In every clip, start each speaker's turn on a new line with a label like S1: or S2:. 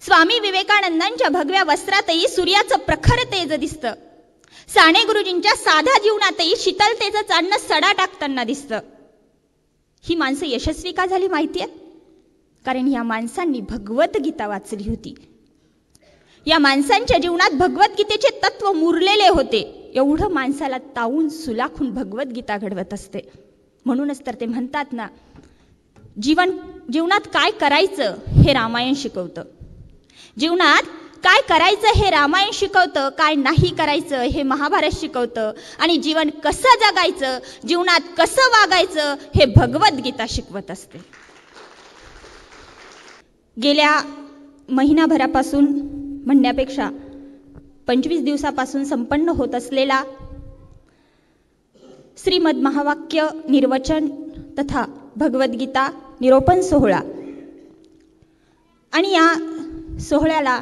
S1: स्वामी विवेकानंदांच्या भगव्या वस्त्रातही सूर्याचं प्रखर तेज दिसतं. साने गुरुजींच्या साध्या जीवनातही शीतलतेचं चांदणं सडा टाकताना दिसतं. ही माणसं यशस्वी का झाली माहितीये? कारण या माणसांनी भगवद्गीता वाचली होती. या माणसांच्या जीवनात भगवद्गीतेचे तत्व मुरलेले होते. एवढं माणसाला तावून सुलाखून भगवद्गीता घडवत असते. म्हणूनच तर ते म्हणतात ना, जीवनात काय करायचं हे रामायण शिकवतं. जीवनात काय करायचं हे रामायण शिकवतं, काय नाही करायचं हे महाभारत शिकवतं, आणि जीवन कसं जगायचं, जीवनात कसं वागायचं हे भगवद्गीता शिकवत असते. गेल्या महिनाभरापासून म्हणण्यापेक्षा 25 दिवसापासून संपन्न होत असलेला श्रीमद महावाक्य निर्वचन तथा भगवद्गीता निरोपण सोहळा, आणि या सोहळ्याला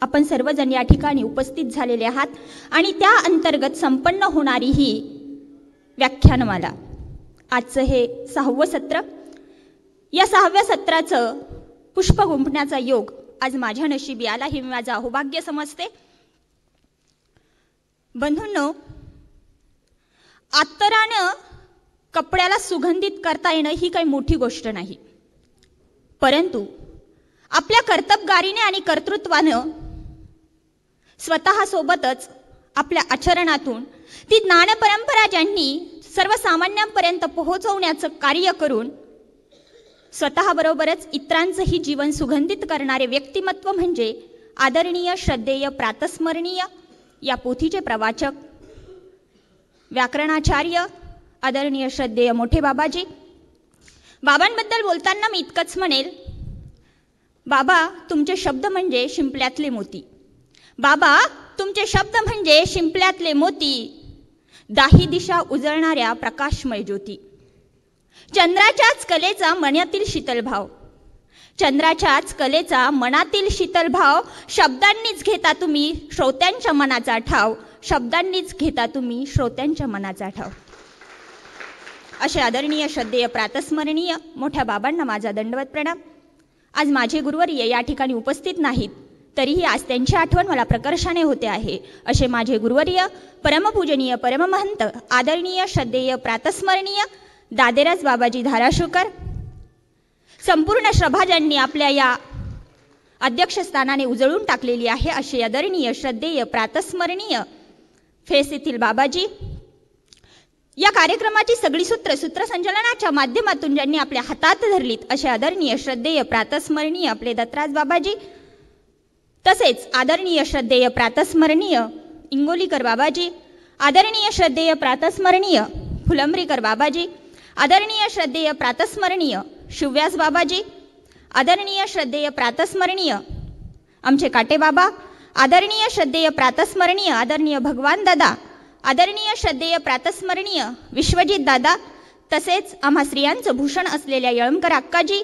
S1: आपण सर्वजण या ठिकाणी उपस्थित झालेले आहात. आणि त्या अंतर्गत संपन्न होणारी ही व्याख्यानमाला, आजचं हे 6वं सत्र. या 6व्या सत्राचं पुष्प गुंफण्याचा योग आज माझ्या नशिबी आला, हे मी माझं अहोभाग्य समजते. बंधूंनो, अत्तरानं कपड्याला सुगंधित करता येणं ही काही मोठी गोष्ट नाही, परंतु आपल्या कर्तबगारीने आणि कर्तृत्वानं स्वतःसोबतच आपल्या आचरणातून ती ज्ञान परंपरा ज्यांनी सर्वसामान्यांपर्यंत पोहोचवण्याचं कार्य करून स्वतःबरोबरच इतरांचंही जीवन सुगंधित करणारे व्यक्तिमत्व म्हणजे आदरणीय, श्रद्धेय, प्रातस्मरणीय या पोथीचे प्रवाचक, व्याकरणाचार्य, आदरणीय श्रद्धेय मोठे बाबाजी. बाबांबद्दल बोलताना मी इतकंच म्हणेल, बाबा तुमचे शब्द म्हणजे शिंपल्यातले मोती. बाबा तुमचे शब्द म्हणजे शिंपल्यातले मोती, दाही दिशा उजळणाऱ्या प्रकाशमय ज्योती. चंद्राच्याच कलेचा मनातील शीतल भाव, चंद्राच्याच कलेचा मनातील शीतल भाव, शब्दांनीच घेता तुम्ही श्रोत्यांच्या मनाचा ठाव, शब्दांनीच घेता तुम्ही श्रोत्यांच्या मनाचा ठाव. असे आदरणीय, श्रद्धेय, प्रातस्मरणीय मोठ्या बाबांना माझा दंडवत प्रणाम. आज माझे गुरुवर्य या ठिकाणी उपस्थित नाहीत, तरीही आज त्यांची आठवण मला प्रकर्षाने होते आहे. असे माझे गुरुवर्य, परमपूजनीय, परममहंत, आदरणीय, श्रद्धेय, प्रातस्मरणीय दादेराज बाबाजी धाराशिवकर, संपूर्ण सभा ज्यांनी आपल्या या अध्यक्षस्थानाने उजळून टाकलेली आहे, असे आदरणीय, श्रद्धेय, प्रातस्मरणीय फेस येथील बाबाजी. या कार्यक्रमाची सगळी सूत्रसंचलनाच्या माध्यमातून ज्यांनी आपल्या हातात धरलीत, असे आदरणीय, श्रद्धेय, प्रातस्मरणीय आपले दत्तराज बाबाजी. तसेच आदरणीय, श्रद्धेय, प्रातस्मरणीय इंगोलीकर बाबाजी, आदरणीय, श्रद्धेय, प्रातस्मरणीय फुलंब्रीकर बाबाजी, आदरणीय, श्रद्धेय, प्रातस्मरणीय शिवव्यास बाबाजी, आदरणीय, श्रद्धेय, प्रातस्मरणीय आमचे काटे बाबा, आदरणीय, श्रद्धेय, प्रातस्मरणीय आदरणीय भगवान दादा, आदरणीय, श्रद्धेय, प्रातस्मरणीय विश्वजित दादा, तसेच आम्हा स्त्रियांचं भूषण असलेल्या यळमकर अक्काजी,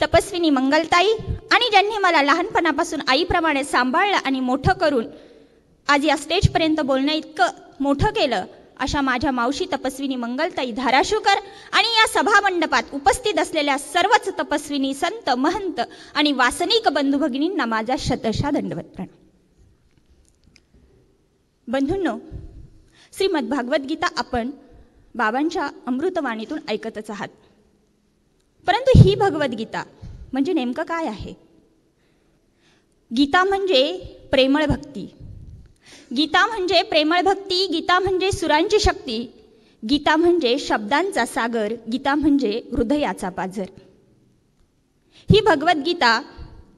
S1: तपस्विनी मंगलताई, आणि ज्यांनी मला लहानपणापासून आईप्रमाणे सांभाळलं आणि मोठं करून आज या स्टेजपर्यंत बोलणं इतकं मोठं केलं, अशा माझ्या मावशी तपस्विनी मंगलताई धाराशिवकर, आणि या सभा मंडपात उपस्थित असलेल्या सर्वच तपस्विनी, संत, महंत आणि वासनिक बंधू भगिनींना माझा शतशः दंडवत प्रणाम. बंधूंनो, श्रीमद भागवद्गीता आपण बाबांच्या अमृतवाणीतून ऐकतच आहात, परंतु ही भगवद्गीता म्हणजे नेमकं काय आहे? गीता म्हणजे प्रेमळ भक्ती, गीता म्हणजे प्रेमळ भक्ती, गीता म्हणजे सुरांची शक्ती, गीता म्हणजे शब्दांचा सागर, गीता म्हणजे हृदयाचा पाझर. ही भगवद्गीता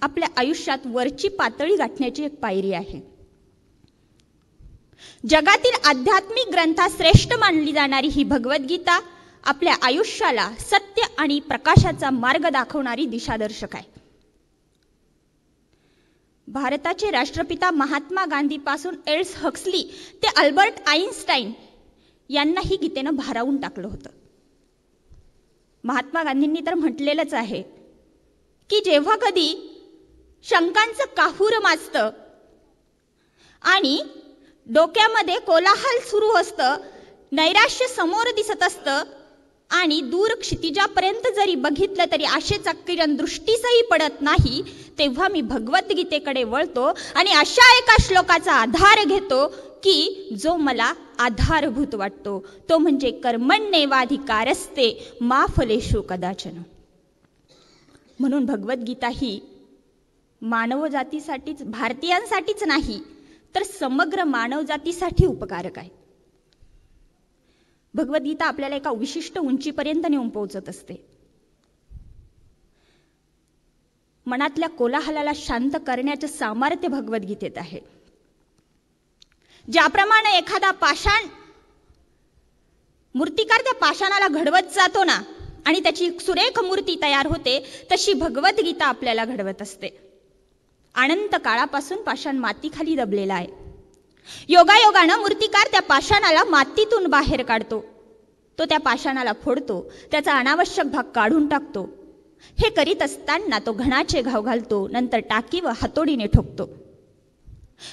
S1: आपल्या आयुष्यात वरची पातळी गाठण्याची एक पायरी आहे. जगातील आध्यात्मिक ग्रंथात श्रेष्ठ मानली जाणारी ही भगवद्गीता आपल्या आयुष्याला सत्य आणि प्रकाशाचा मार्ग दाखवणारी दिशादर्शक आहे. भारताचे राष्ट्रपिता महात्मा गांधी पासून एल्स हक्सली ते अल्बर्ट आइन्स्टाईन यांनाही गीतेनं भारावून टाकलं होतं. महात्मा गांधींनी तर म्हटलेलंच आहे की जेव्हा कधी शंकांचं काहूर माजतं आणि डोक्यामध्ये कोलाहल सुरू असतं, नैराश्य समोर दिसत असतं आणि दूर क्षितिजापर्यंत जरी बघितलं तरी आशेचा किरण दृष्टीसही पडत नाही, तेव्हा मी भगवद्गीतेकडे वळतो आणि अशा एका श्लोकाचा आधार घेतो की जो मला आधारभूत वाटतो, तो म्हणजे कर्मण्येवाधिकारस्ते मा फलेषु कदाचन. म्हणून भगवद्गीता ही मानवजातीसाठीच, भारतीयांसाठीच नाही तर समग्र मानवजातीसाठी उपकारक आहे. भगवद्गीता आपल्याला एका विशिष्ट उंचीपर्यंत नेऊन पोहोचत असते. मनातल्या कोलाहलाला शांत करण्याचे सामर्थ्य भगवद्गीतेत आहे. ज्याप्रमाणे एखादा पाषाण मूर्तिकार त्या पाषाणाला घडवत जातो ना आणि त्याची सुरेख मूर्ती तयार होते, तशी भगवद्गीता आपल्याला घडवत असते. अनंत काळापासून पाषाण मातीखाली दबलेला आहे. योगायोगानं मूर्तिकार त्या पाषाणाला मातीतून बाहेर काढतो. तो त्या पाषाणाला फोडतो, त्याचा अनावश्यक भाग काढून टाकतो. हे करीत असताना तो घणाचे घाव घालतो, नंतर टाकी व हातोडीने ठोकतो.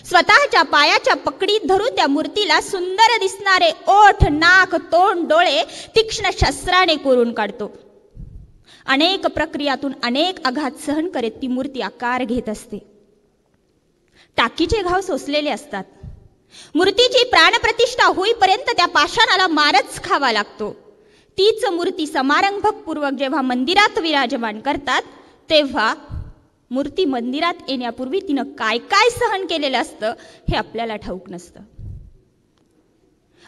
S1: स्वतःच्या पायाच्या पकडीत धरून त्या मूर्तीला सुंदर दिसणारे ओठ, नाक, तोंड, डोळे तीक्ष्ण शस्त्राने कोरून काढतो. अनेक प्रक्रियातून अनेक आघात सहन करत ती मूर्ती आकार घेत असते. टाकीचे घाव सोसलेले असतात. मूर्तीची प्राणप्रतिष्ठा होईपर्यंत त्या पाषाणाला मारच खावा लागतो. तीच मूर्ती समारंभपूर्वक जेव्हा मंदिरात विराजमान करतात, तेव्हा मूर्ती मंदिरात येण्यापूर्वी तिनं काय काय सहन केलेलं असतं हे आपल्याला ठाऊक नसतं.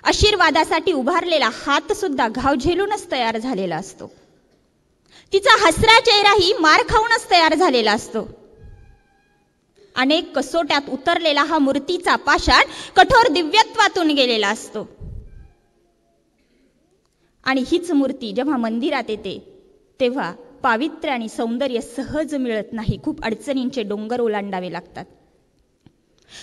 S1: आशीर्वादासाठी उभारलेला हात सुद्धा घाव झेलूनच तयार झालेला असतो. तिचा हसरा चेहराही मार खाऊनच तयार झालेला असतो. अनेक कसोट्यात उतरलेला हा मूर्तीचा पाषाण कठोर दिव्यत्वातून गेलेला असतो. आणि हीच मूर्ती जेव्हा मंदिरात येते तेव्हा पावित्र्य आणि सौंदर्य सहज मिळत नाही. खूप अडचणींचे डोंगर ओलांडावे लागतात.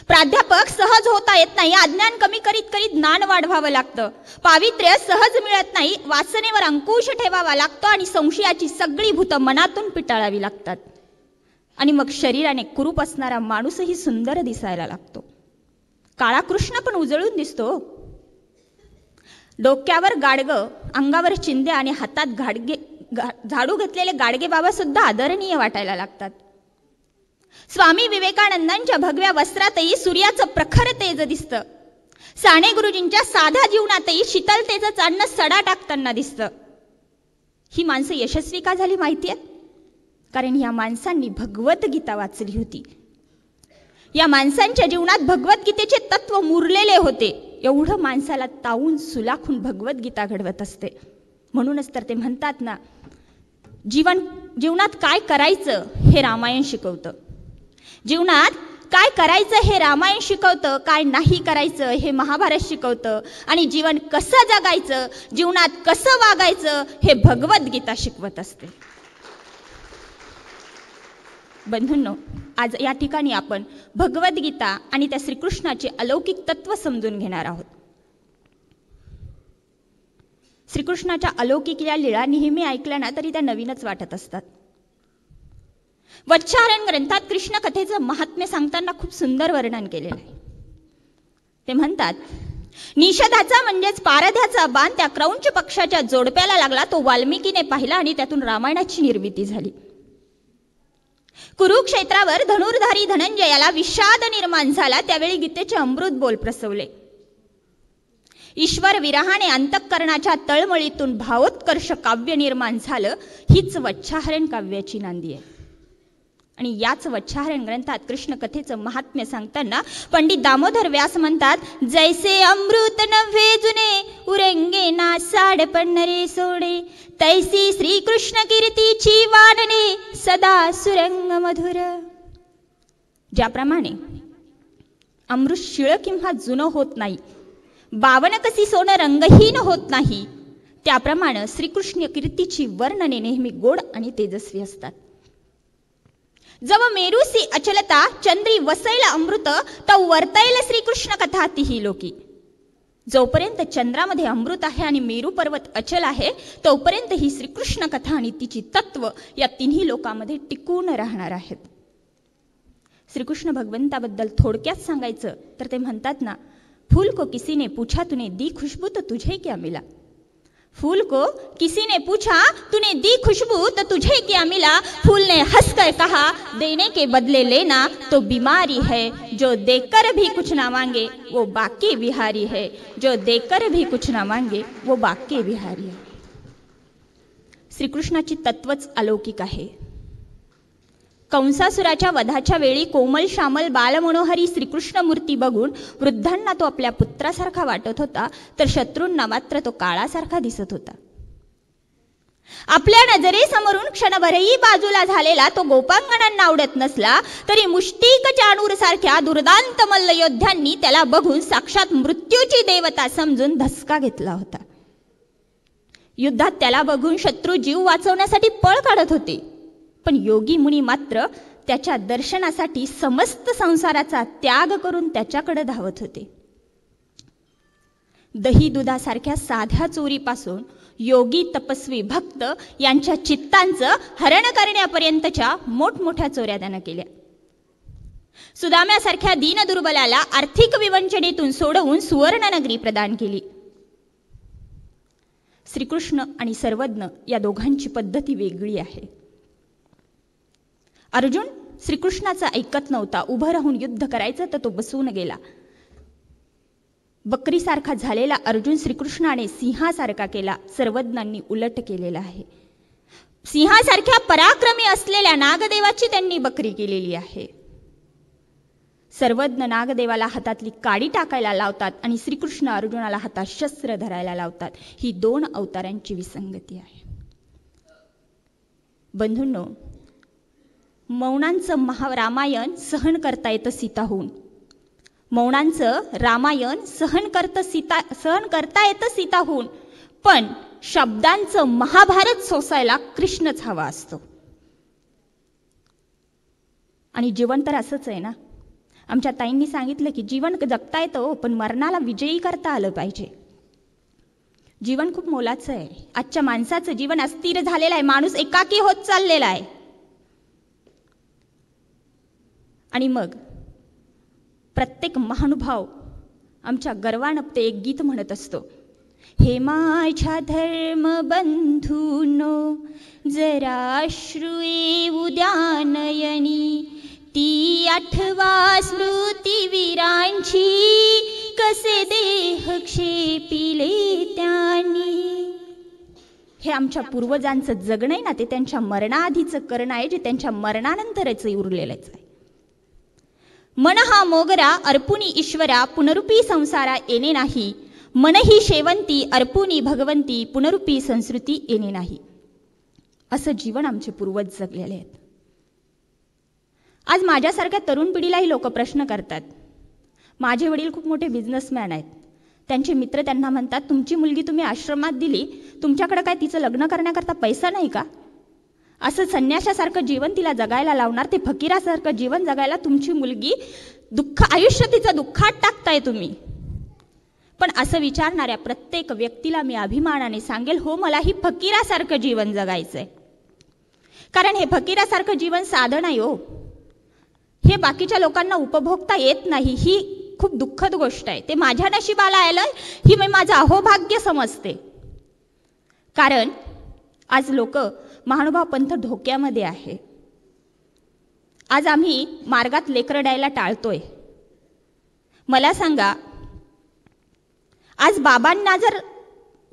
S1: प्राध्यापक सहज होता येत नाही. अज्ञान कमी करीत करीत ज्ञान वाढवावं लागतं. पावित्र्य सहज मिळत नाही. वासनेवर अंकुश ठेवावा लागतो आणि संशयाची सगळी भूतं मनातून पिटाळावी लागतात. आणि मग शरीराने कुरूप असणारा माणूसही सुंदर दिसायला लागतो. काळा कृष्ण पण उजळून दिसतो. डोक्यावर गाडगं, अंगावर चिंध्या आणि हातात झाडू घेतलेले गाडगे बाबा सुद्धा आदरणीय वाटायला लागतात. स्वामी विवेकानंदांच्या भगव्या वस्त्रातही सूर्याचं प्रखर तेज दिसतं. साने गुरुजींच्या साध्या जीवनातही शीतलतेचं चांदणं सडा टाकताना दिसतं. ही माणसं यशस्वी का झाली माहितीये? कारण या माणसांनी भगवद्गीता वाचली होती. या माणसांच्या जीवनात भगवद्गीतेचे तत्व मुरलेले होते. एवढं माणसाला तावून सुलाखून भगवद्गीता घडवत असते. म्हणूनच तर ते म्हणतात ना, जीवनात काय करायचं हे रामायण शिकवतं. जीवनात काय करायचं हे रामायण शिकवतं, काय नाही करायचं हे महाभारत शिकवतं. आणि जीवन कसं जगायचं, जीवनात कसं वागायचं हे भगवद्गीता शिकवत असते. बंधूंनो, आज या ठिकाणी आपण भगवद्गीता आणि त्या श्रीकृष्णाचे अलौकिक तत्व समजून घेणार आहोत. श्रीकृष्णाच्या अलौकिक या लीळा नेहमी ऐकल्या ना तरी त्या नवीनच वाटत असतात. वच्छारण ग्रंथात कृष्ण कथेचं महात्म्य सांगताना खूप सुंदर वर्णन केलेलं आहे. ते म्हणतात, निषधाचा म्हणजेच पारध्याचा बाण त्या क्रौंच पक्षाच्या जोडप्याला लागला. तो वाल्मिकीने पाहिला आणि त्यातून रामायणाची निर्मिती झाली. कुरुक्षेत्रावर धनुर्धारी धनंजयाला विषाद निर्माण झाला. त्यावेळी गीतेचे अमृत बोल प्रसवले. ईश्वर विरहाने अंतःकरणाच्या तळमळीतून भावोत्कर्ष काव्य निर्माण झालं. हीच वच्छाहरण काव्याची नांदी आहे. आणि याच वच्छाहरण ग्रंथात कृष्ण कथेचं महात्म्य सांगताना पंडित दामोदर व्यास म्हणतात, जैसे अमृत नव्हे जुने उरंगे ना साड पन्नरे सोडे, तैसी श्रीकृष्ण कीर्तीची वानने सदा सुरंग मधुर. ज्याप्रमाणे अमृत शिळ किंवा जुनं होत नाही, बावन कसी सोनं रंगहीन होत नाही, त्याप्रमाणे श्रीकृष्ण कीर्तीची वर्णने नेहमी गोड आणि तेजस्वी असतात. जव मेरूसी अचलता चंद्री वसैल अमृत, तव वर्तैल श्रीकृष्ण कथा तिही लोकी. जोपर्यंत चंद्रामध्ये अमृत आहे आणि मेरू पर्वत अचल आहे, तोपर्यंत ही श्रीकृष्ण कथा आणि तिची तत्व या तिन्ही लोकांमध्ये टिकून राहणार आहेत. श्रीकृष्ण भगवंताबद्दल थोडक्यात सांगायचं तर ते म्हणतात ना, फूल को किसी ने पूछा तूने दी खुशबू तो तुझे क्या मिला, फूल को किसी ने पूछा, तूने दी खुशबू तो तुझे क्या मिला? फूल ने हंसकर कहा, देने के बदले लेना तो बीमारी है। जो देकर भी कुछ ना मांगे वो बाकी बिहारी है। जो देकर भी कुछ ना मांगे वो बाकी बिहारी है। श्रीकृष्णाची तत्वच अलौकिक आहे. कंसासुराच्या वधाच्या वेळी कोमल श्यामल बालमनोहरी श्रीकृष्ण मूर्ती बघून वृद्धांना तो आपल्या पुत्रासारखा वाटत होता, तर शत्रूंना मात्र तो काळासारखा दिसत होता. आपल्या नजरेसमोरून क्षणभरही बाजूला झालेला तो गोपांगणांना आवडत नसला तरी मुष्टिक चाणूर सारख्या दुर्दांत मल्लयोद्ध्यांनी त्याला बघून साक्षात मृत्यूची देवता समजून धसका घेतला होता. युद्धात त्याला बघून शत्रू जीव वाचवण्यासाठी पळ काढत होते, पण योगी मुनी मात्र त्याच्या दर्शनासाठी समस्त संसाराचा त्याग करून त्याच्याकडे धावत होते. दही दुधासारख्या साध्या चोरीपासून योगी तपस्वी भक्त यांच्या चित्तांचं हरण करण्यापर्यंतच्या मोठमोठ्या चोऱ्या त्यानं केल्या. सुदाम्यासारख्या दीनदुर्बलाला आर्थिक विवंचनेतून सोडवून सुवर्णनगरी प्रदान केली. श्रीकृष्ण आणि सर्वज्ञ या दोघांची पद्धती वेगळी आहे. अर्जुन श्रीकृष्णाचं ऐकत नव्हता. उभं राहून युद्ध करायचं तर तो बसून गेला. बकरीसारखा झालेला अर्जुन श्रीकृष्णाने सिंहासारखा केला. सर्वज्ञांनी उलट केलेला आहे. सिंहासारख्या पराक्रमी असलेल्या नागदेवाची त्यांनी बकरी केलेली आहे. सर्वज्ञ नागदेवाला हातातली काडी टाकायला लावतात आणि श्रीकृष्ण अर्जुनाला हातात शस्त्र धरायला लावतात. ही दोन अवतारांची विसंगती आहे. बंधूंनो, मौनांचं रामायण सहन करता येतं सीताहून. मौनांचं रामायण सहन करता येतं सीताहून, पण शब्दांचं महाभारत सोसायला कृष्णच हवा असतो. आणि जीवन तर असंच आहे ना. आमच्या ताईंनी सांगितलं की जीवन जगता येतं, पण मरणाला विजयी करता आलं पाहिजे. जीवन खूप मोलाचं आहे. आजच्या माणसाचं जीवन अस्थिर झालेलं आहे. माणूस एकाकी होत चाललेला आहे. आणि मग प्रत्येक महानुभाव आमच्या गर्वानं ते एक गीत म्हणत असतो, हे माझ्या धर्म बंधूनो जरा श्रुये उद्या नयनी, ती आठवा स्मृती वीरांची कसे देह क्षेपिले त्यांनी. हे आमच्या पूर्वजांचं जगणं आहे ना, ते त्यांच्या मरणाआधीचं करणं आहे, जे त्यांच्या मरणानंतरच उरलेलंच आहे. मन हा मोगरा अर्पुनी ईश्वरा, पुनरुपी संसारा येणे नाही. मन ही शेवंती अर्पुनी भगवंती, पुनरुपी संस्कृती येणे नाही. असं जीवन आमचे पूर्वज जगलेले आहेत. आज माझ्यासारख्या तरुण पिढीलाही लोक प्रश्न करतात. माझे वडील खूप मोठे बिझनेसमॅन आहेत. त्यांचे मित्र त्यांना म्हणतात, तुमची मुलगी तुम्ही आश्रमात दिली, तुमच्याकडे काय तिचं लग्न करण्याकरता पैसा नाही का? असं संन्याशासारखं जीवन तिला जगायला लावणार, ते फकीरासारखं जीवन जगायला तुमची मुलगी आयुष्य तिचं दुःखात टाकताय तुम्ही. पण असं विचारणाऱ्या प्रत्येक व्यक्तीला मी अभिमानाने सांगेल, हो मलाही फकीरासारखं जीवन जगायचंय. कारण हे फकीरासारखं जीवन साधं नाही हो. हे बाकीच्या लोकांना उपभोगता येत नाही. ही खूप दुःखद गोष्ट आहे. ते माझ्या नशिबाला आलं ही मी माझं अहोभाग्य समजते. कारण आज लोक महानुभाव पंथ धोक्यामध्ये आहे. आज आम्ही मार्गात लेकरं द्यायला टाळतोय. मला सांगा, आज बाबांना जर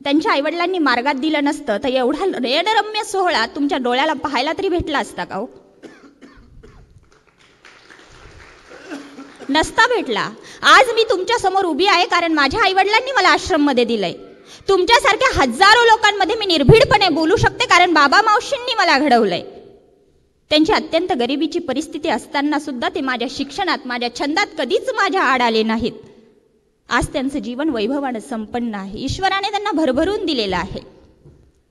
S1: त्यांच्या आईवडिलांनी मार्गात दिलं नसतं तर एवढा नयनरम्य सोहळा तुमच्या डोळ्याला पाहायला तरी भेटला असता का हो? नसता भेटला. आज मी तुमच्या समोर उभी आहे कारण माझ्या आईवडिलांनी मला आश्रम मध्ये दिलंय. तुमच्यासारख्या हजारो लोकांमध्ये मी निर्भीडपणे बोलू शकते कारण बाबा मावशींनी मला घडवलंय. त्यांची अत्यंत गरिबीची परिस्थिती असताना सुद्धा ते माझ्या शिक्षणात, माझ्या छंदात कधीच माझ्या आड आले नाहीत. आज त्यांचं जीवन वैभवानं संपन्न आहे. ईश्वराने त्यांना भरभरून दिलेलं आहे.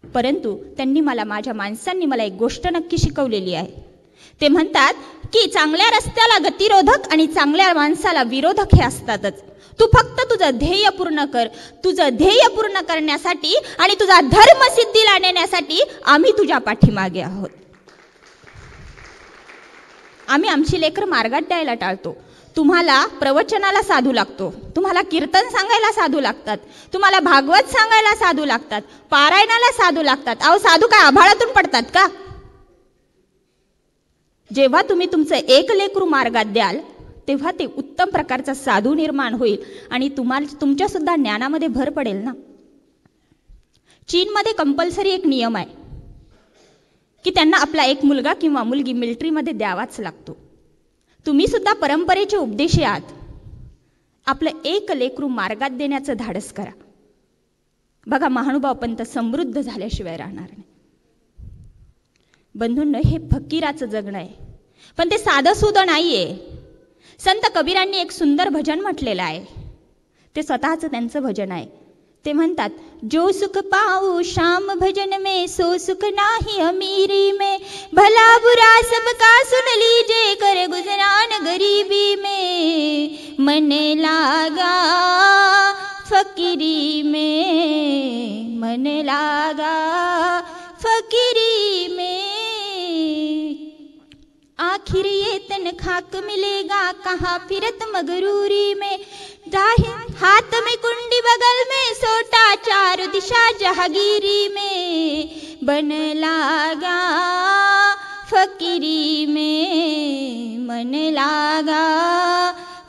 S1: परंतु त्यांनी मला, माझ्या माणसांनी मला एक गोष्ट नक्की शिकवलेली आहे. ते म्हणतात की चांगल्या रस्त्याला गतिरोधक आणि चांगल्या माणसाला विरोधक हे असतातच. तू फक्त तुझं ध्येय पूर्ण कर. तुझं ध्येय पूर्ण करण्यासाठी आणि तुझा धर्म सिद्धीला नेण्यासाठी आम्ही तुझ्या पाठीमागे आहोत. आम्ही आमची लेकरं मार्गात द्यायला टाळतो. तुम्हाला प्रवचनाला साधू लागतो, तुम्हाला कीर्तन सांगायला साधू लागतात, तुम्हाला भागवत सांगायला साधू लागतात, पारायणाला साधू लागतात. अहो साधू काय आभाळातून पडतात का? जेव्हा तुम्ही तुमचं एक लेकरू मार्गात द्याल तेव्हा ते उत्तम प्रकारचा साधू निर्माण होईल आणि तुमच्या सुद्धा ज्ञानामध्ये भर पडेल ना. चीनमध्ये कंपल्सरी एक नियम आहे की त्यांना आपला एक मुलगा किंवा मुलगी मिलिटरीमध्ये द्यावाच लागतो. तुम्ही सुद्धा परंपरेचे उपदेशी आहात. आपलं एक लेकरू मार्गात देण्याचं धाडस करा. बघा महानुभाव पंत समृद्ध झाल्याशिवाय राहणार नाही. बंधूंनो, हे फकीराचं जगणं आहे, पण ते साधं सुधं नाहीये. संत कबीरांनी एक सुंदर भजन म्हटलेलं आहे. ते स्वतःचं त्यांचं भजन आहे. ते म्हणतात, जो सुख पाऊ शाम भजन में सो सुख नाही अमीरी में, भला बुरा सबका सुन लीजिए कर गुजरान गरीबी में, मन लागा फकीरी में, मन लागा फकीरी में, आखिर ये तन खाक मिलेगा कहाँ फिरत मगरूरी में, हाथ में कुंडी बगल में सोटा चार दिशा जहागीरी में, बन लागा फकीरी में, मन लागा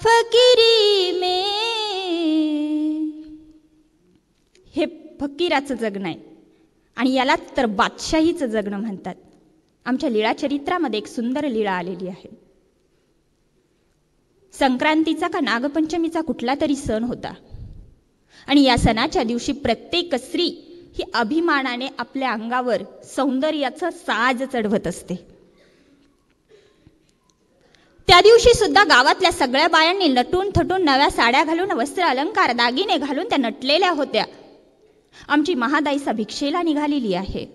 S1: फकीरी में. हे फकीराचं जगणं आहे आणि याला तर बादशाहीचं जगणं म्हणतात. आमच्या लीळा चरित्रामध्ये एक सुंदर लीळा आलेली आहे. संक्रांतीचा का नागपंचमीचा कुठला तरी सण होता आणि या सणाच्या दिवशी प्रत्येक स्त्री ही अभिमानाने आपल्या अंगावर सौंदर्याचं साज चढवत असते. त्या दिवशी सुद्धा गावातल्या सगळ्या बायांनी नटून थटून नव्या साड्या घालून वस्त्र अलंकार दागिने घालून त्या नटलेल्या होत्या. आमची महादाईसा भिक्षेला निघालेली आहे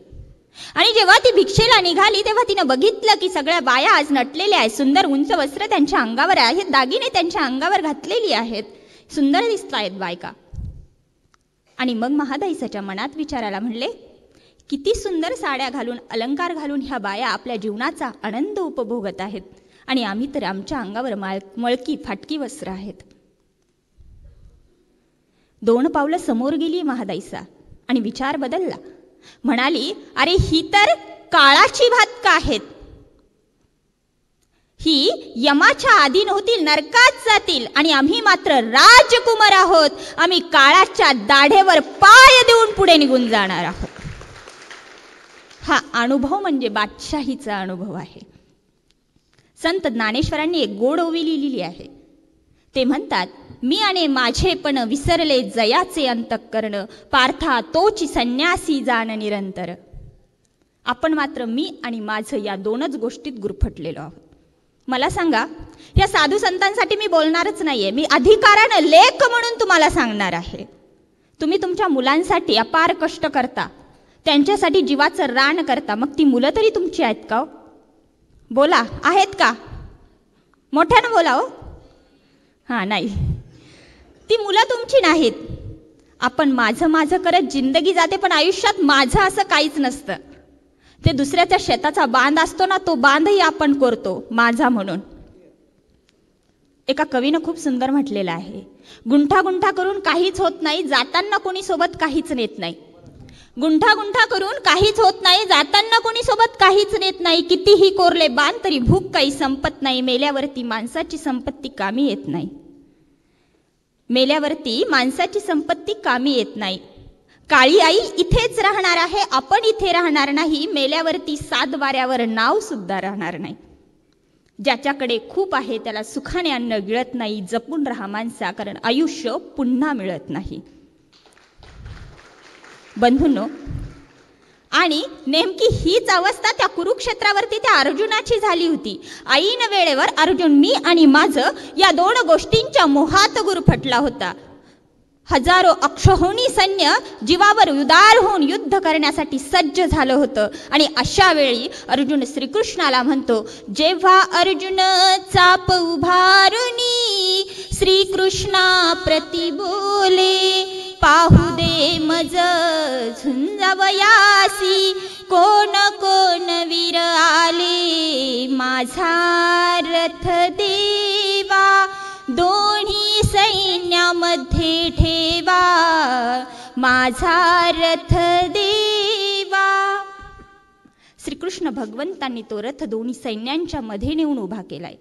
S1: आणि जेव्हा ती भिक्षेला निघाली तेव्हा तिनं बघितलं की सगळ्या बाया आज नटलेल्या आहेत. सुंदर उंच वस्त्र त्यांच्या अंगावर आहेत, दागिने त्यांच्या अंगावर घातलेली आहेत, सुंदर दिसत आहेत बायका. आणि मग महादाईसाच्या मनात विचारायला म्हणले, किती सुंदर साड्या घालून अलंकार घालून ह्या बाया आपल्या जीवनाचा आनंद उपभोगत आहेत आणि आम्ही तर आमच्या अंगावर मळकी फाटकी वस्त्र आहेत. 2 पावलं समोर गेली महादाईसा आणि विचार बदलला. म्हणाली, अरे ही तर काळाची भातका आहेत, ही यमाच्या अधीन होतील, नरकात जातील आणि आम्ही मात्र राजकुमार आहोत. आम्ही काळाच्या दाढेवर पाय देऊन पुढे निघून जाणार आहोत. हा अनुभव म्हणजे बादशाहीचा अनुभव आहे. संत ज्ञानेश्वरांनी एक गोड ओवी लिहिलेली आहे. ते म्हणतात, मी आणि माझे पण विसरले जयाचे अंतःकरण, पार्था तोची संन्यासी जाण निरंतर. आपण मात्र मी आणि माझं या 2च गोष्टीत गुरफटलेलो आहोत. मला सांगा, या साधू संतांसाठी मी बोलणारच नाहीये, मी अधिकारानं लेख म्हणून तुम्हाला सांगणार आहे. तुम्ही तुमच्या मुलांसाठी अपार कष्ट करता, त्यांच्यासाठी जीवाचं रान करता, मग ती मुलं तरी तुमची आहेत का? बोला, आहेत का? मोठ्यानं बोला हो. हां, नाही, ती मुलं तुमची नाहीत. आपण माझं माझं करत जिंदगी जाते, पण आयुष्यात माझं असं काहीच नसतं. ते दुसऱ्याच्या शेताचा बांध असतो ना, तो बांधही आपण करतो माझा म्हणून. एका कवीनं खूप सुंदर म्हटलेलं आहे, गुंठा करून काहीच होत नाही, जाताना कोणी सोबत काहीच नेत नाही. गुंठा करून काहीच होत नाही, जाताना कोणी सोबत काहीच नेत नाही. कितीही कोरले बांध तरी भूक काही संपत नाही, मेल्यावरती माणसाची संपत्ती कामी येत नाही. मेल्यावरती माणसाची संपत्ती कामी येत नाही. काळी आई इथेच राहणार आहे, आपण इथे राहणार नाही. मेल्यावरती 7 वाऱ्यावर नाव सुद्धा राहणार नाही. ज्याच्याकडे खूप आहे त्याला सुखाने अन्न गिळत नाही. जपून राहा माणसा, कारण आयुष्य पुन्हा मिळत नाही. बंधूंनो, आणि नेमकी हीच अवस्था त्या कुरुक्षेत्रावरती त्या अर्जुनाची झाली होती. ऐन वेळेवर अर्जुन मी आणि माझं या 2 गोष्टींच्या मोहात गुरफटला होता. हजारो अक्षौहिणी सैन्य जीवावर उदार होऊन युद्ध करण्यासाठी सज्ज झालं होतं. आणि अशा वेळी अर्जुन श्रीकृष्णाला म्हणतो, जेव्हा अर्जुन चाप उभारुनी श्रीकृष्णा प्रति बोले, पाहू दे मज झुंजवयासी, कोण कोण वीर आले माझा रथ देवा, मध्ये ठेवा माझा रथ देवा. श्रीकृष्ण भगवंतांनी तो रथ दोन्ही सैन्यांच्या मध्ये नेऊन उभा केलाय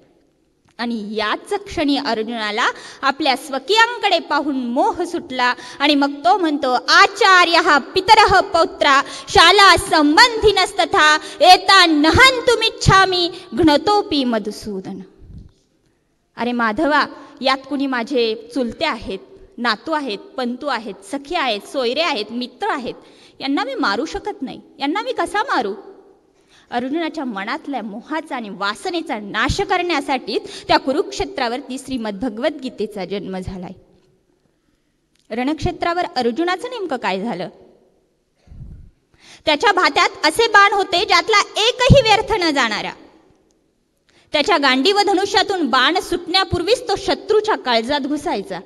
S1: आणि याच क्षणी अर्जुनाला आपल्या स्वकीयांकडे पाहून मोह सुटला आणि मग तो म्हणतो, आचार्यः पितरः पौत्रा शाला संबंधिनस्तथा एता नहंतुमिच्छामि घ्नतोपि मधुसूदन. अरे माधवा, यात कुणी माझे चुलते आहेत, नातू आहेत, पंतू आहेत, सखी आहेत, सोयरे आहेत, मित्र आहेत, यांना मी मारू शकत नाही. यांना मी कसा मारू? अर्जुनाच्या मनातल्या मोहाचा आणि वासनेचा नाश करण्यासाठी त्या कुरुक्षेत्रावरती श्रीमद भगवद्गीतेचा जन्म झालाय. रणक्षेत्रावर अर्जुनाचं नेमकं काय झालं? त्याच्या भात्यात असे बाण होते ज्यातला एकही व्यर्थ न जाणारा. त्याच्या गांडी व धनुष्यातून बाण सुटण्यापूर्वीच तो शत्रूच्या काळजात घुसायचा.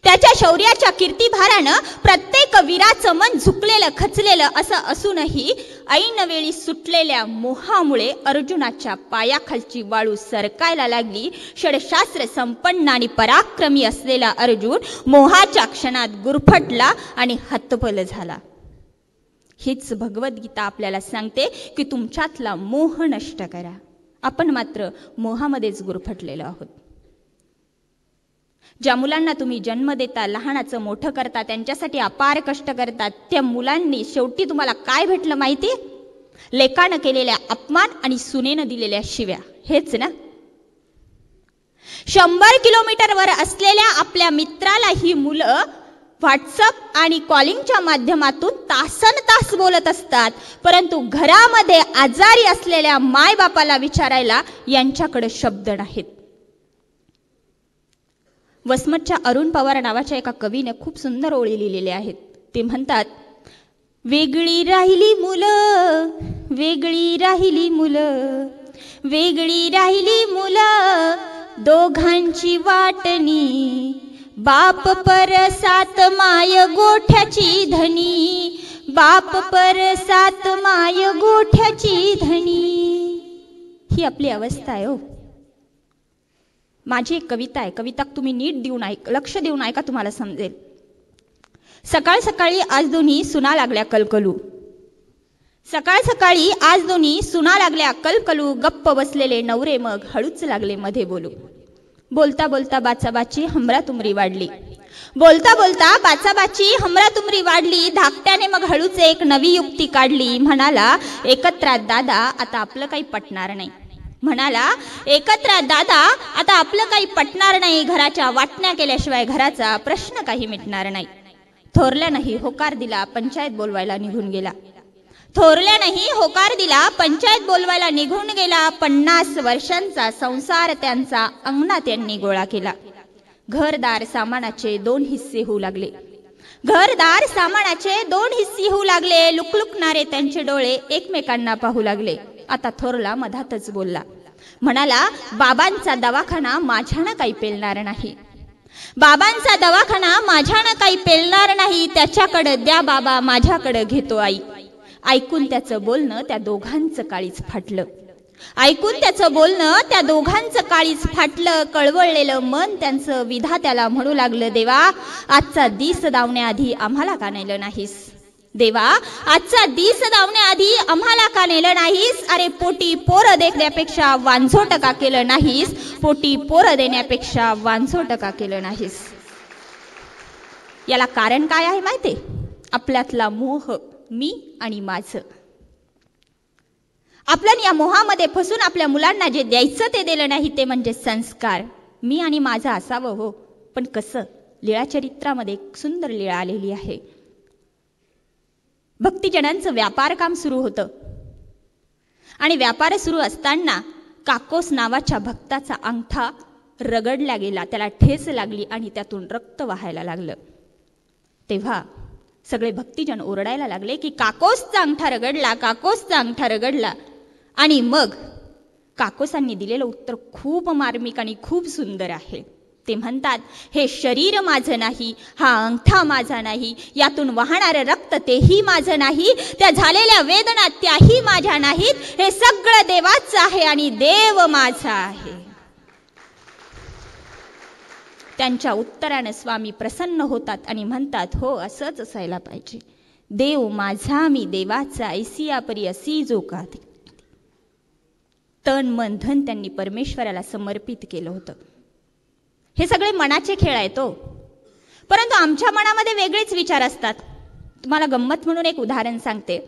S1: त्याच्या शौर्याच्या कीर्तिभारानं प्रत्येक वीराचं मन झुकलेलं खचलेलं असं असूनही ऐनवेळी सुटलेल्या मोहामुळे अर्जुनाच्या पायाखालची वाळू सरकायला लागली. षडशास्त्र संपन्न आणि पराक्रमी असलेला अर्जुन मोहाच्या क्षणात गुरफटला आणि हतबल झाला. हीच भगवद्गीता आपल्याला सांगते की तुमच्यातला मोह नष्ट करा. आपण मात्र मोहामध्येच गुरफटलेलो आहोत. ज्या मुलांना तुम्ही जन्म देता, लहानाचं मोठं करता, त्यांच्यासाठी अपार कष्ट करतात, त्या मुलांनी शेवटी तुम्हाला काय भेटलं माहिती? लेकानं केलेल्या अपमान आणि सुनेनं दिलेल्या शिव्या. हेच ना? 100 किलोमीटरवर असलेल्या आपल्या मित्राला ही मुलं व्हॉट्सअप आणि कॉलिंगच्या माध्यमातून तासनतास बोलत असतात, परंतु घरामध्ये आजारी असलेल्या मायबापाला विचारायला यांच्याकडे शब्द नाहीत. वसमतच्या अरुण पवार नावाच्या एका कवीने खूप सुंदर ओळी लिहिलेल्या आहेत. ते म्हणतात, वेगळी राहिली मुलं, वेगळी राहिली मुलं, वेगळी राहिली मुलं, दोघांची वाटणी, बाप परसात माय गोठ्याची धनी, बाप परसात माय गोठ्याची धनी. ही आपली अवस्था आहे हो. माझी एक कविता आहे, कविता तुम्ही नीट देऊन लक्ष देऊन ऐका, तुम्हाला समजेल. सकाळ सकाळी आज दोन्ही सुना लागल्या कलकलू, सकाळ सकाळी आज दोन्ही सुना लागल्या कलकलू, गप्प बसलेले नवरे मग हळूच लागले मध्ये बोलू. बोलता बोलता बाचाबाची हमरातुमरी वाढली, बोलता बोलता बाचाबाची हमरातुमरी वाढली. धाकट्याने मग हळूच एक नवी युक्ती काढली. म्हणाला, एकत्रात दादा आता आपलं काही पटणार नाही. म्हणाला, एकत्र दादा आता आपलं काही पटणार नाही. घराच्या वाटण्या केल्याशिवाय घराचा प्रश्न काही मिटणार नाही. थोरल्यानंही होकार दिला, पंचायत बोलवायला निघून गेला. थोरल्यानंही होकार दिला, पंचायत बोलवायला निघून गेला. 50 वर्षांचा संसार त्यांचा अंगणात त्यांनी गोळा केला. घरदार सामानाचे 2 हिस्से होऊ लागले, घरदार सामानाचे 2 हिस्से होऊ लागले. लुकलुकणारे त्यांचे डोळे एकमेकांना पाहू लागले. आता थोरला मधातच बोलला. म्हणाला, बाबांचा दवाखाना माझ्यानं काही पेलणार नाही, बाबांचा दवाखाना माझ्यानं काही पेलणार नाही. त्याच्याकडे द्या बाबा, माझ्याकडे घेतो आई. ऐकून त्याचं बोलणं त्या दोघांचं काळीच फाटलं, ऐकून त्याचं बोलणं त्या दोघांचं काळीच फाटलं. कळवळलेलं मन त्यांचं विधात्याला म्हणू लागलं, देवा आजचा दिस दावण्याआधी आम्हाला का नेलं नाहीस? देवा आजचा दिस दावण्याआधी आम्हाला का नेलं नाहीस? अरे पोटी पोरं देण्यापेक्षा वांझोट का केलं नाहीस? पोटी पोरं देण्यापेक्षा वांझोट का केलं नाहीस? याला कारण काय आहे माहिती? आपल्यातला मोह, मी आणि माझं. आपण या मोहामध्ये फसून आपल्या मुलांना जे द्यायचं ते दिलं नाही, ते म्हणजे संस्कार. मी आणि माझं असावं हो, पण कसं? लीळाचरित्रामध्ये एक सुंदर लीळा आलेली आहे. भक्तिजनांचं व्यापार काम सुरू होतं आणि व्यापार सुरू असताना काकोस नावाच्या भक्ताचा अंगठा रगडला गेला, त्याला ठेच लागली आणि त्यातून रक्त वाहायला लागलं. तेव्हा सगळे भक्तिजन ओरडायला लागले की काकोसचा अंगठा रगडला, काकोसचा अंगठा रगडला. आणि मग काकोसांनी दिलेलं उत्तर खूप मार्मिक आणि खूप सुंदर आहे. ते म्हणतात, हे शरीर माझं नाही, हा अंगठा माझा नाही, यातून वाहणारं रक्त तेही माझं नाही, त्या झालेल्या वेदना त्याही माझ्या नाहीत, हे सगळं देवाचं आहे आणि देव माझा आहे. त्यांच्या उत्तरानं स्वामी प्रसन्न होतात आणि म्हणतात, हो असंच असायला पाहिजे. देव माझा मी देवाचा, ऐसिया परी असी जो का. तन मन धन त्यांनी परमेश्वराला समर्पित केलं होतं. हे सगळे मनाचे खेळ आहेत तो. परंतु आमच्या मनामध्ये वेगळेच विचार असतात. तुम्हाला गंमत म्हणून एक उदाहरण सांगते.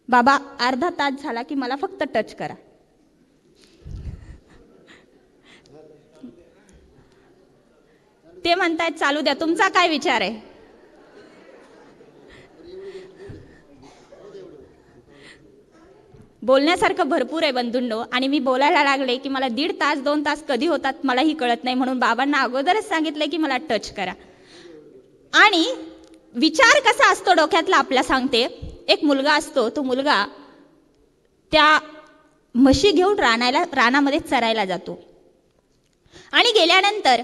S1: बाबा अर्धा तास झाला की मला फक्त टच करा. ते म्हणतायत चालू द्या, तुमचा काय विचार आहे? बोलण्यासारखं भरपूर आहे बंधूंनो, आणि मी बोलायला लागले की मला 1.5 तास 2 तास कधी होतात मलाही कळत नाही. म्हणून बाबांना अगोदरच सांगितलंय की मला टच करा. आणि विचार कसा असतो डोक्यातला आपल्या सांगते. एक मुलगा असतो, तो मुलगा त्या म्हशी घेऊन रानामध्ये चरायला जातो. आणि गेल्यानंतर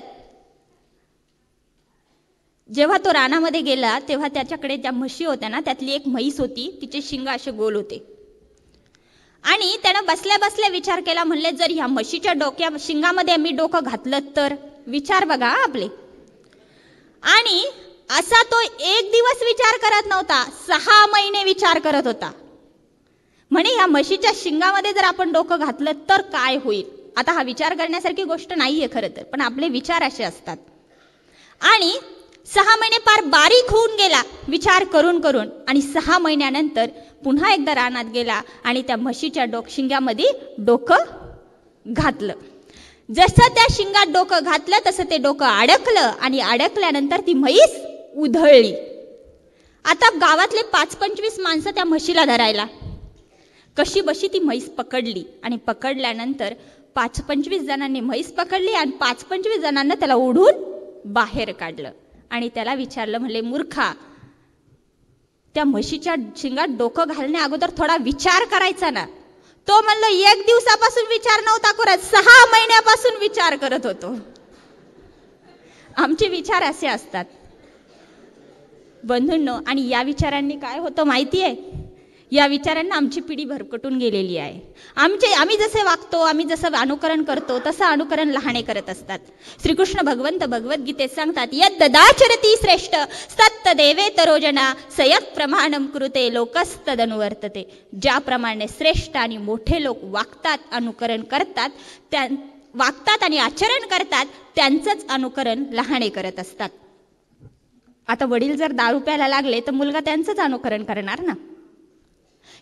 S1: जेव्हा तो रानामध्ये गेला तेव्हा त्याच्याकडे ज्या म्हशी होत्या ना, त्यातली एक म्हैस होती, तिचे शिंग असे गोल होते. आणि त्यानं बसल्या बसल्या विचार केला, म्हणले जर ह्या म्हशीच्या शिंगामध्ये मी डोकं घातलं तर. विचार बघा आपले. आणि असा तो एक दिवस विचार करत नव्हता, 6 महिने विचार करत होता. म्हणे ह्या म्हशीच्या शिंगामध्ये जर आपण डोकं घातलं तर काय होईल. आता हा विचार करण्यासारखी गोष्ट नाहीये खरं तर, पण आपले विचार असे असतात. आणि 6 महिने पार बारीक होऊन गेला विचार करून करून. आणि 6 महिन्यानंतर पुन्हा एकदा रानात गेला आणि त्या म्हशीच्या शिंगामध्ये डोकं घातलं. जसं त्या शिंगात डोकं घातलं तसं ते डोकं अडकलं आणि अडकल्यानंतर ती म्हैस उधळली. आता गावातले 5-25 माणसं त्या म्हशीला धरायला. कशी बशी ती म्हैस पकडली आणि पकडल्यानंतर 5-25 जणांनी म्हैस पकडली आणि 5-25 जणांना त्याला ओढून बाहेर काढलं. आणि त्याला विचारलं, म्हणले मूर्खा, त्या म्हशीच्या शिंगात डोकं घालण्या अगोदर थोडा विचार करायचा ना. तो म्हणलं 1 दिवसापासून विचार नव्हता करत, 6 महिन्यापासून विचार करत होतो. आमचे विचार असे असतात बंधूंनो. आणि या विचारांनी काय होतं माहितीये, या विचारांना आमची पिढी भरकटून गेलेली आहे. आम्ही जसे वागतो, आम्ही जसं अनुकरण करतो तसं अनुकरण लहाने करत असतात. श्रीकृष्ण भगवंत भगवद्गीतेत सांगतात, यद्ददाचरती श्रेष्ठ सत्तदेवे तरोजना सयत् प्रमाणम कृते लोकस्तदनुवर्तते. ज्याप्रमाणे श्रेष्ठ आणि मोठे लोक वागतात, अनुकरण करतात, वागतात आणि आचरण करतात, त्यांचंच अनुकरण लहाने करत असतात. आता वडील जर दारू प्यायला लागले तर मुलगा त्यांचंच अनुकरण करणार ना.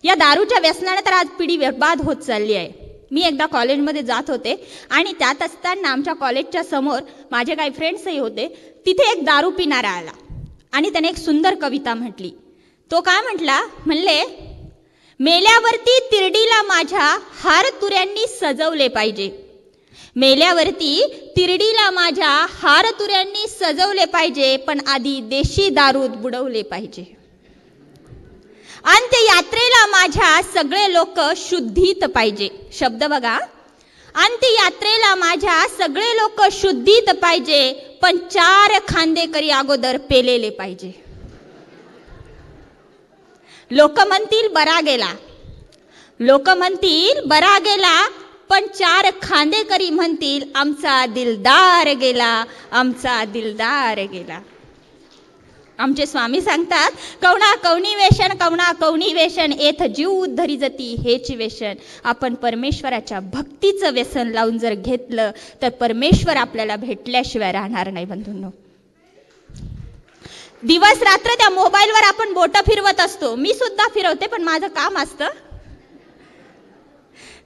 S1: या दारूच्या व्यसनाने तर आज पिढी बर्बाद होत चालली आहे. मी एकदा कॉलेजमध्ये जात होते आणि त्यात असताना आमच्या कॉलेजच्या समोर माझे काही फ्रेंड्सही होते. तिथे एक दारू पिणारा आला आणि त्याने एक सुंदर कविता म्हटली. तो काय म्हटला, म्हणले, मेल्यावरती तिरडीला माझ्या हार तुऱ्यांनी सजवले पाहिजे. मेल्यावरती तिरडीला माझ्या हार तुऱ्यांनी सजवले पाहिजे, पण आधी देशी दारूत बुडवले पाहिजे. अंत्ययात्रेला माझ्या सगळे लोक शुद्धीत पाहिजे. शब्द बघा, अंत्ययात्रेला माझ्या सगळे लोक शुद्धीत पाहिजे, पण 4 खांदेकरी अगोदर पेलेले पाहिजे. लोक म्हणतील बरा गेला, लोक म्हणतील बरा गेला, पण 4 खांदेकरी म्हणतील आमचा दिलदार गेला, आमचा दिलदार गेला. आमचे स्वामी सांगतात, कवना कवनी वेशन, कवना कवनी वेशन, एथ जीव उद्धरी जती हेच व्यसन. आपण परमेश्वराच्या भक्तीचं व्यसन लावून जर घेतलं तर परमेश्वर आपल्याला भेटल्याशिवाय राहणार नाही बंधूंनो. दिवस रात्र त्या मोबाईलवर आपण बोटं फिरवत असतो. मी सुद्धा फिरवते, पण माझं काम असतं.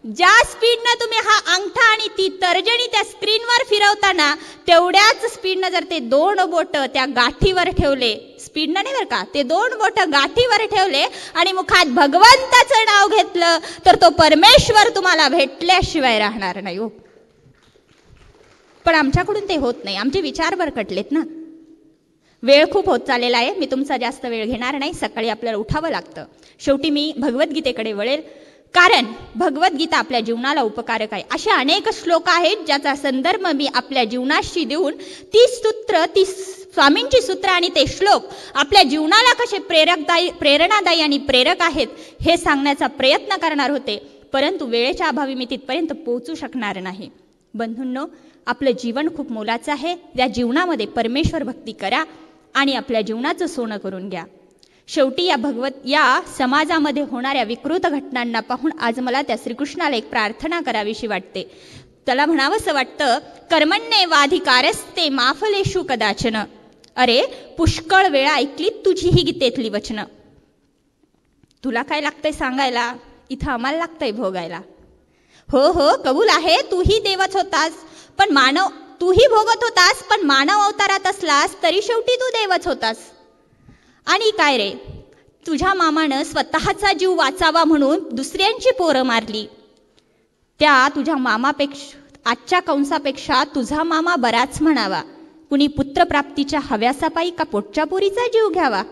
S1: ज्या स्पीडनं तुम्ही हा अंगठा आणि ती तर्जनी त्या स्क्रीनवर फिरवताना, तेवढ्याच स्पीडनं जर ते 2 बोट त्या गाठीवर ठेवले, स्पीडनं नाही बरं का, ते 2 बोट गाठीवर ठेवले आणि मुखात भगवंताचं नाव घेतलं तर तो परमेश्वर तुम्हाला भेटल्याशिवाय राहणार नाही हो. पण आमच्याकडून ते होत नाही. आमचे विचार भरकटलेत ना. वेळ खूप होत चाललेला आहे, मी तुमचा जास्त वेळ घेणार नाही. सकाळी आपल्याला उठावं लागतं. शेवटी मी भगवद्गीतेकडे वळेल, कारण भगवद्गीता आपल्या जीवनाला उपकारक आहे. असे अनेक श्लोक आहेत ज्याचा संदर्भ मी आपल्या जीवनाशी देऊन ती स्वामींची सूत्र आणि ते श्लोक आपल्या जीवनाला कसे प्रेरणादायी आणि प्रेरक आहेत हे सांगण्याचा प्रयत्न करणार होते. परंतु वेळेच्या अभावी मी तिथपर्यंत पोहोचू शकणार नाही. बंधूंनो, आपलं जीवन खूप मोलाचं आहे. त्या जीवनामध्ये परमेश्वर भक्ती करा आणि आपल्या जीवनाचं सोनं करून घ्या. शेवटी या समाजामध्ये होणाऱ्या विकृत घटनांना पाहून आज मला त्या श्रीकृष्णाला एक प्रार्थना करावीशी वाटते. त्याला म्हणावंसं वाटतं, कर्मण्येवाधिकारस्ते मा फलेषु कदाचन. अरे, पुष्कळ वेळा ऐकली तुझी ही गीतेतली वचनं. तुला काय लागतंय सांगायला, इथं आम्हाला लागतंय भोगायला. हो कबूल आहे, तूही देवच होतास, पण तूही भोगत होतास, पण मानव अवतारात असलास तरी शेवटी तू देवच होतास. आणि काय रे, तुझ्या मामानं स्वतःचा जीव वाचावा म्हणून दुसऱ्यांची पोरं मारली. त्या तुझ्या मामापेक्षा, आजच्या कंसापेक्षा तुझा मामा बराच म्हणावा. कुणी पुत्रप्राप्तीच्या हव्यासापायी का पोटच्या पोरीचा जीव घ्यावा.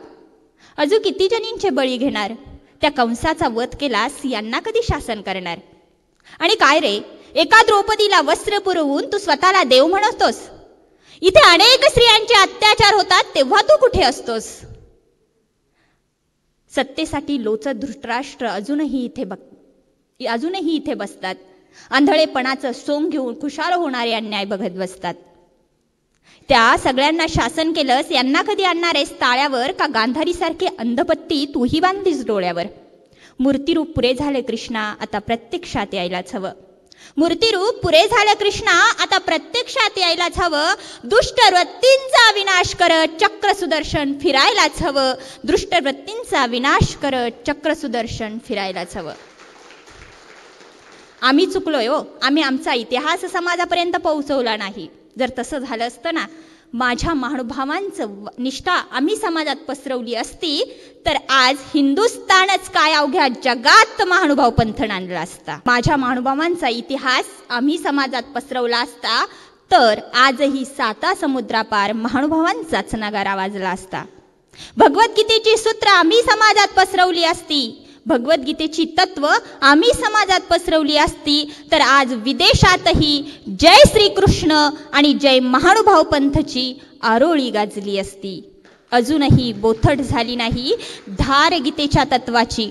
S1: अजून किती जनींचे बळी घेणार. त्या कंसाचा वध केलास, यांना कधी शासन करणार. आणि काय रे, एका द्रौपदीला वस्त्र पुरवून तू स्वतःला देव म्हणतोस. इथे अनेक स्त्रियांचे अत्याचार होतात तेव्हा तू कुठे असतोस. सत्तेसाठी लोचत धृतराष्ट्र अजूनही इथे बसतात. आंधळेपणाचं सोंग घेऊन खुशाल होणारे अन्याय बघत बसतात. त्या सगळ्यांना शासन केलंस, यांना कधी आणणार आहेस ताळ्यावर, का गांधारीसारखे अंधपत्ती तूही बांधलीस डोळ्यावर. मूर्तिरूप पुरे झाले कृष्णा, आता प्रत्यक्षात यायलाच हवं. मूर्तिरूप पुरे झालं कृष्णा, आता प्रत्यक्षात यायलाच हवं. दुष्ट वृत्तींचा विनाश करत चक्र सुदर्शन फिरायलाच हवं. दुष्ट वृत्तींचा विनाश करत चक्र सुदर्शन फिरायलाच हवं. आम्ही चुकलोय हो, आम्ही आमचा इतिहास समाजापर्यंत पोहोचवला नाही. जर तसं झालं असतं ना, माझ्या महानुभावांचं निष्ठा आम्ही समाजात पसरवली असती, तर आज हिंदुस्थानच काय अवघ्या जगात महानुभाव पंथ आणला असता. माझ्या महानुभावांचा इतिहास आम्ही समाजात पसरवला असता, तर आजही 7 समुद्रापार महानुभावांचाच नगारा वाजला असता. भगवद्गीतेची सूत्र आम्ही समाजात पसरवली असती, भगवद्गीतेची तत्व आम्ही समाजात पसरवली असती, तर आज विदेशातही जय श्रीकृष्ण आणि जय महानुभाव पंथची आरोळी गाजली असती. अजूनही बोथट झाली नाही धार गीतेच्या तत्वाची.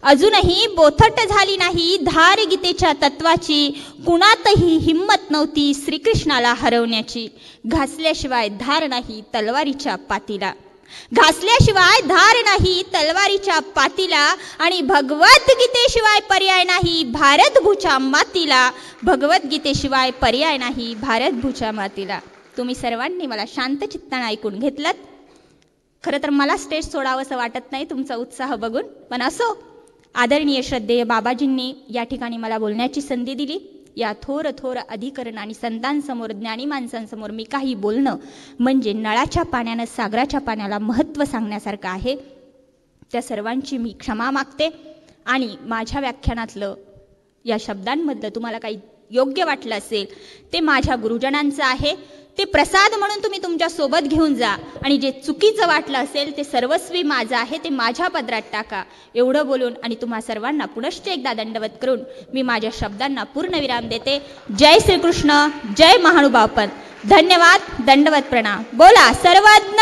S1: अजूनही बोथट झाली नाही धार गीतेच्या तत्वाची. कुणातही हिम्मत नव्हती श्रीकृष्णाला हरवण्याची. घासल्याशिवाय धार नाही तलवारीच्या पातीला. घासल्याशिवाय धार नाही तलवारीच्या पातीला. आणि भगवद्गीतेशिवाय पर्याय नाही भारतभूच्या मातीला. भगवद्गीतेशिवाय पर्याय नाही भारतभूच्या मातीला. तुम्ही सर्वांनी मला शांत चित्ताने ऐकून घेतलं. खरं तर मला स्टेज सोडावंसं वाटत नाही तुमचा उत्साह बघून, पण असो, आदरणीय श्रद्धेय बाबाजींनी या ठिकाणी मला बोलण्याची संधी दिली. या थोर अधिकरण आणि संतांसमोर, ज्ञानी माणसांसमोर मी काही बोलणं म्हणजे नळाच्या पाण्यानं सागराच्या पाण्याला महत्त्व सांगण्यासारखं आहे. त्या सर्वांची मी क्षमा मागते. आणि माझ्या व्याख्यानातलं, या शब्दांमधलं तुम्हाला काही योग्य वाटलं असेल ते माझ्या गुरुजनांचं आहे. ते प्रसाद म्हणून तुम्ही तुमच्या सोबत घेऊन जा. आणि जे चुकीचं वाटलं असेल ते सर्वस्वी माझं आहे, ते माझ्या पदरात टाका. एवढं बोलून आणि तुम्हा सर्वांना पुनश्च एकदा दंडवत करून मी माझ्या शब्दांना पूर्णविराम देते. जय श्रीकृष्ण, जय महानुभावपंथ. धन्यवाद, दंडवत प्रणाम. बोला सर्वज्ञ